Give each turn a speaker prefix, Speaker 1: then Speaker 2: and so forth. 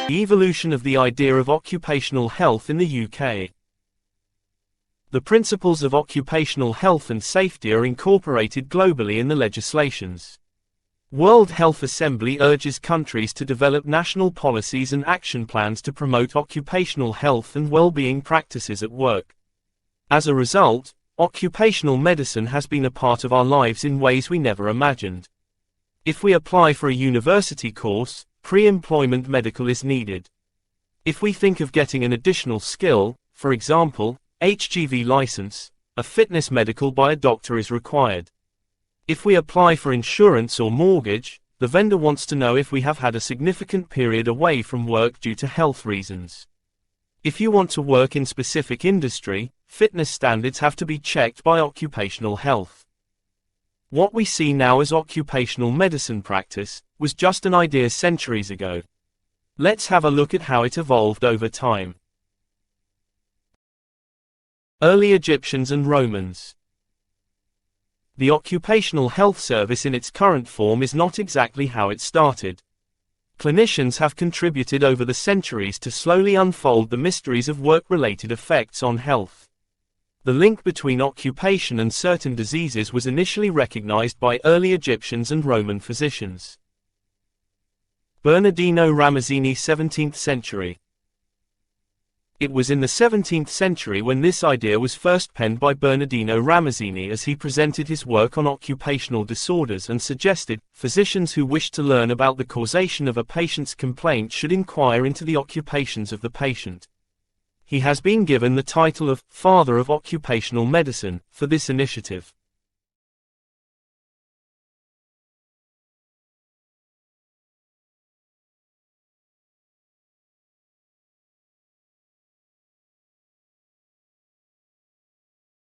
Speaker 1: The evolution of the idea of occupational health in the UK. The principles of occupational health and safety are incorporated globally in the legislations. World Health Assembly urges countries to develop national policies and action plans to promote occupational health and well-being practices at work. As a result, occupational medicine has been a part of our lives in ways we never imagined. If we apply for a university course, pre-employment medical is needed. If we think of getting an additional skill, for example, HGV license, a fitness medical by a doctor is required. If we apply for insurance or mortgage, the vendor wants to know if we have had a significant period away from work due to health reasons. If you want to work in specific industry, fitness standards have to be checked by occupational health. What we see now as occupational medicine practice was just an idea centuries ago. Let's have a look at how it evolved over time. Early Egyptians and Romans. The Occupational Health Service in its current form is not exactly how it started. Clinicians have contributed over the centuries to slowly unfold the mysteries of work-related effects on health. The link between occupation and certain diseases was initially recognized by early Egyptians and Roman physicians. Bernardino Ramazzini, 17th century. It was in the 17th century when this idea was first penned by Bernardino Ramazzini as he presented his work on occupational disorders and suggested, physicians who wished to learn about the causation of a patient's complaint should inquire into the occupations of the patient. He has been given the title of Father of Occupational Medicine for this initiative.